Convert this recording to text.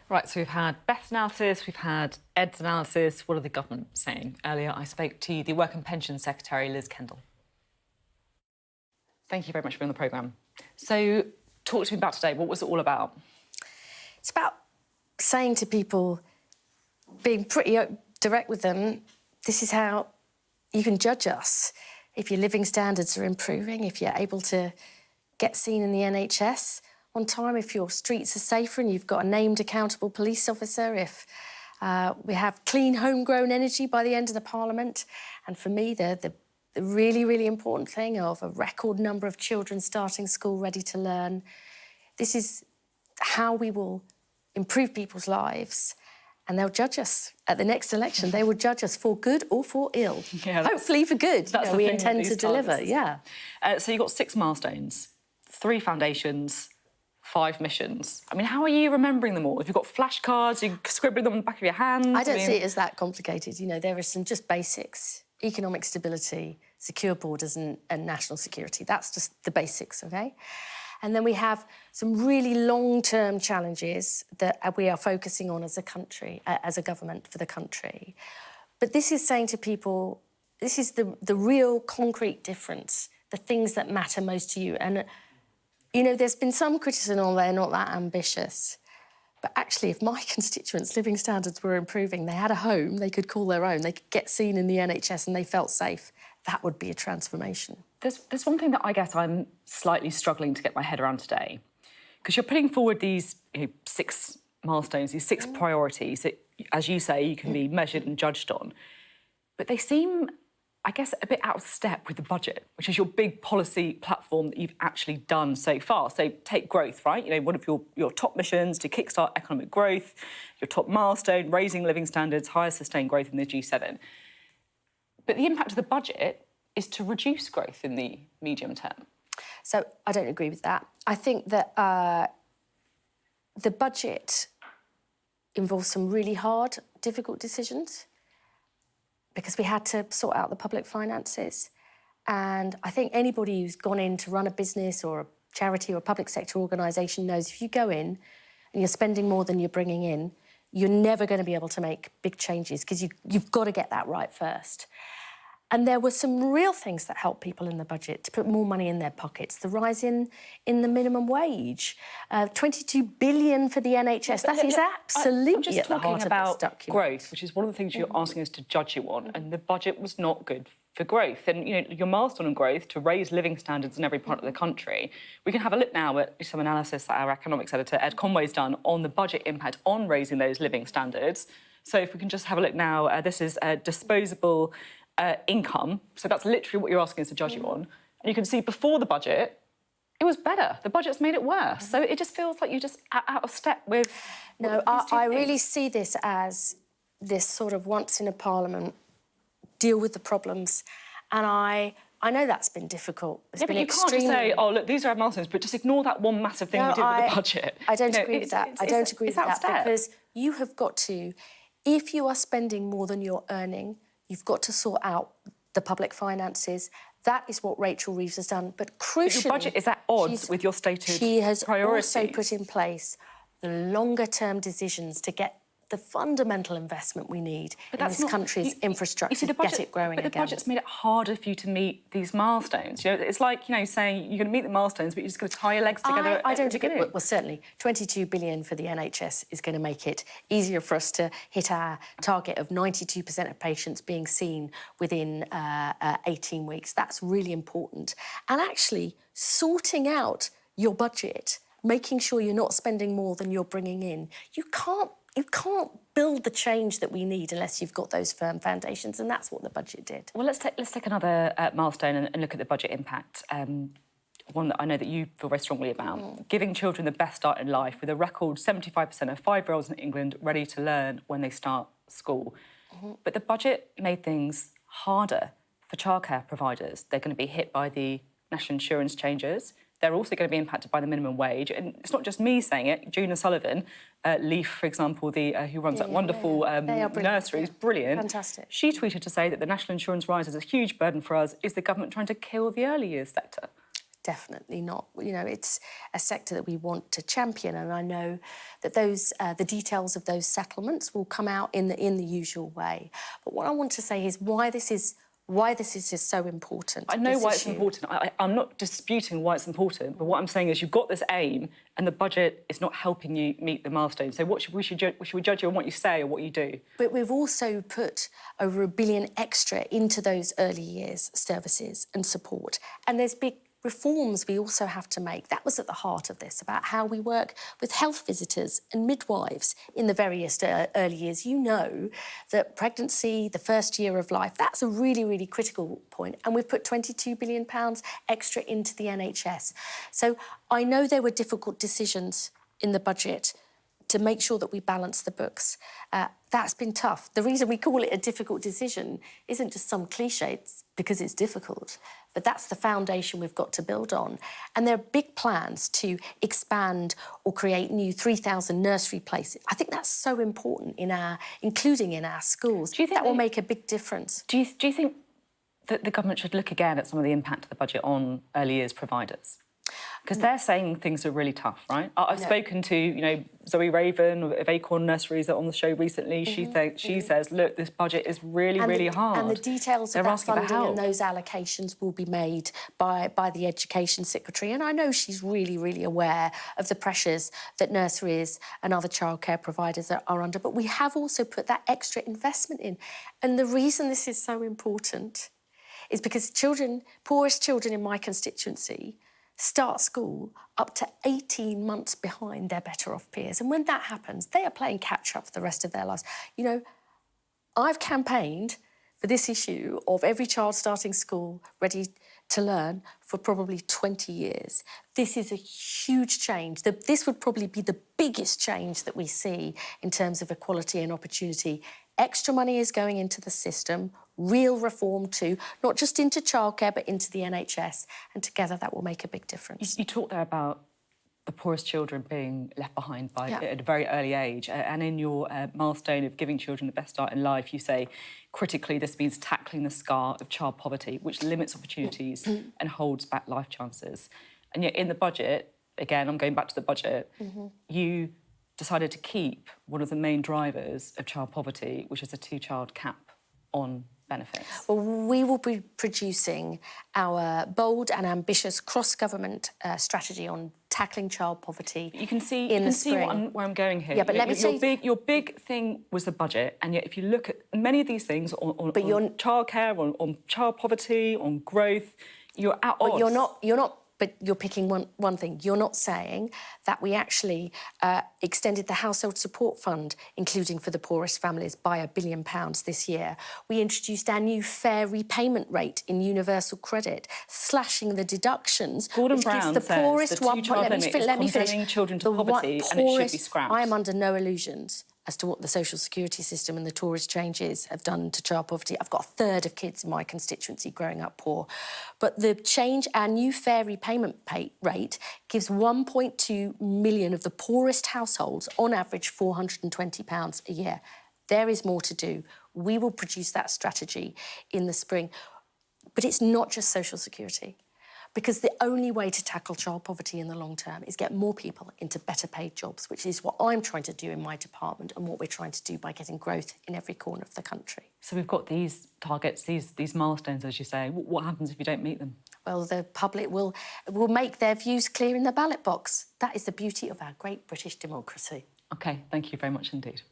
Right, so we've had Beth's analysis, we've had Ed's analysis. What are the government saying? Earlier, I spoke to the Work and Pensions Secretary, Liz Kendall. Thank you very much for being on the programme. So, talk to me about today. What was it all about? It's about saying to people, being pretty direct with them, this is how you can judge us. If your living standards are improving, if you're able to get seen in the NHS on time, if your streets are safer and you've got a named accountable police officer, if we have clean homegrown energy by the end of the Parliament. And for me, the really, really important thing of a record number of children starting school ready to learn. This is how we will improve people's lives, and they'll judge us at the next election. They will judge us for good or for ill. Yeah, hopefully for good. That's we intend to deliver, yeah. So you've got 6 milestones, 3 foundations, 5 missions. I mean, how are you remembering them all? Have you got flashcards? Are you scribbling them on the back of your hands? I don't see it as that complicated. You know, there are some just basics. Economic stability, secure borders and national security. That's just the basics, OK? And then we have some really long-term challenges that we are focusing on as a country, as a government for the country. But this is saying to people, this is the real concrete difference, the things that matter most to you. And, you know, there's been some criticism on they're not that ambitious. But actually, if my constituents' living standards were improving, they had a home they could call their own, they could get seen in the NHS and they felt safe, that would be a transformation. There's one thing that I guess I'm slightly struggling to get my head around today, because you're putting forward these 6 milestones, these 6 priorities that, as you say, you can be measured and judged on. But they seem, I guess, a bit out of step with the budget, which is your big policy platform that you've actually done so far. So take growth, right? You know, one of your top missions to kickstart economic growth, your top milestone, raising living standards, higher sustained growth in the G7. But the impact of the budget is to reduce growth in the medium term. So I don't agree with that. I think that the budget involves some really hard, difficult decisions because we had to sort out the public finances. And I think anybody who's gone in to run a business or a charity or a public sector organisation knows if you go in and you're spending more than you're bringing in, you're never going to be able to make big changes because you've got to get that right first. And there were some real things that helped people in the budget to put more money in their pockets. The rise in the minimum wage, 22 billion for the NHS. That is absolutely at the heart of this document. Growth, which is one of the things you're asking us to judge you on, and the budget was not good for growth. And, you know, your milestone on growth to raise living standards in every part of the country. We can have a look now at some analysis that our economics editor, Ed Conway's done on the budget impact on raising those living standards. So if we can just have a look now, this is disposable income. So that's literally what you're asking us to judge you on. And you can see before the budget, it was better. The budget's made it worse. So it just feels like you're just out of step with... No, I really see this as this sort of once in a parliament, deal with the problems. And I know that's been difficult. It's been extremely... But you can't just say, oh, look, these are our milestones, but just ignore that one massive thing we did with the budget. I don't agree with that. I don't agree with that because you have got to, if you are spending more than you're earning, you've got to sort out the public finances. That is what Rachel Reeves has done. But crucially... But your budget is at odds with your stated priorities. She has also put in place the longer-term decisions to get the fundamental investment we need in this country's infrastructure to get it growing again. But the budget's made it harder for you to meet these milestones. You know, it's like, you know, saying you're going to meet the milestones, but you're just going to tie your legs together I don't agree. Well, certainly, 22 billion for the NHS is going to make it easier for us to hit our target of 92% of patients being seen within 18 weeks. That's really important. And actually, sorting out your budget, making sure you're not spending more than you're bringing in, you can't build the change that we need unless you've got those firm foundations, and that's what the budget did. Well, let's take another milestone and look at the budget impact. One that I know that you feel very strongly about. Giving children the best start in life, with a record 75% of 5-year-olds in England ready to learn when they start school. But the budget made things harder for childcare providers. They're going to be hit by the national insurance changes. They're also going to be impacted by the minimum wage. And it's not just me saying it. Juna Sullivan, Leaf, for example, who runs that wonderful nursery, is brilliant. Fantastic. She tweeted to say that the national insurance rise is a huge burden for us. Is the government trying to kill the early years sector? definitely not. You know, it's a sector that we want to champion, and I know that those the details of those settlements will come out in the usual way. But what I want to say is why this is so important. I know why it's important. I'm not disputing why it's important, but what I'm saying is you've got this aim and the budget is not helping you meet the milestones. So should we judge you on what you say or what you do? But we've also put over £1 billion extra into those early years services and support. And there's big reforms we also have to make. That was at the heart of this, about how we work with health visitors and midwives in the various early years. You know that pregnancy, the first year of life, that's a really, really critical point. And we've put £22 billion extra into the NHS. So I know there were difficult decisions in the budget to make sure that we balance the books. That's been tough. The reason we call it a difficult decision isn't just some cliche, it's because it's difficult, but that's the foundation we've got to build on. And there are big plans to expand or create new 3,000 nursery places. I think that's so important including in our schools. Do you think that will make a big difference? Do you think that the government should look again at some of the impact of the budget on early years providers? Because they're saying things are really tough, right? I've spoken to, Zoe Raven of Acorn Nurseries on the show recently. She says, look, this budget is really, really hard. And the details of that funding and those allocations will be made by the Education Secretary. And I know she's really, really aware of the pressures that nurseries and other childcare providers are under. But we have also put that extra investment in. And the reason this is so important is because poorest children in my constituency start school up to 18 months behind their better-off peers. And when that happens, they are playing catch-up for the rest of their lives. You know, I've campaigned for this issue of every child starting school ready to learn for probably 20 years. This is a huge change. This would probably be the biggest change that we see in terms of equality and opportunity. Extra money is going into the system, real reform too, not just into childcare, but into the NHS. And together that will make a big difference. You talked there about the poorest children being left behind at a very early age. And in your milestone of giving children the best start in life, you say, critically, this means tackling the scar of child poverty, which limits opportunities and holds back life chances. And yet in the budget, again, I'm going back to the budget, you decided to keep one of the main drivers of child poverty, which is a 2-child cap on benefits. Well, we will be producing our bold and ambitious cross-government strategy on tackling child poverty. You can see spring. where I'm going here. Yeah, but let me say... Your big thing was the budget, and yet if you look at many of these things on childcare, on child poverty, on growth, you're at odds. But you're picking one thing. You're not saying that we actually extended the Household Support Fund, including for the poorest families, by £1 billion this year. We introduced our new fair repayment rate in universal credit, slashing the deductions. Gordon Brown says the 2-child limit is condemning children to poverty and it should be scrapped. I am under no illusions as to what the social security system and the Tories changes have done to child poverty. I've got a third of kids in my constituency growing up poor. But the change, our new fair repayment rate, gives 1.2 million of the poorest households, on average, £420 a year. There is more to do. We will produce that strategy in the spring. But it's not just social security, because the only way to tackle child poverty in the long term is get more people into better paid jobs, which is what I'm trying to do in my department and what we're trying to do by getting growth in every corner of the country. So we've got these targets, these milestones, as you say. What happens if you don't meet them? Well, the public will make their views clear in the ballot box. That is the beauty of our great British democracy. OK, thank you very much indeed.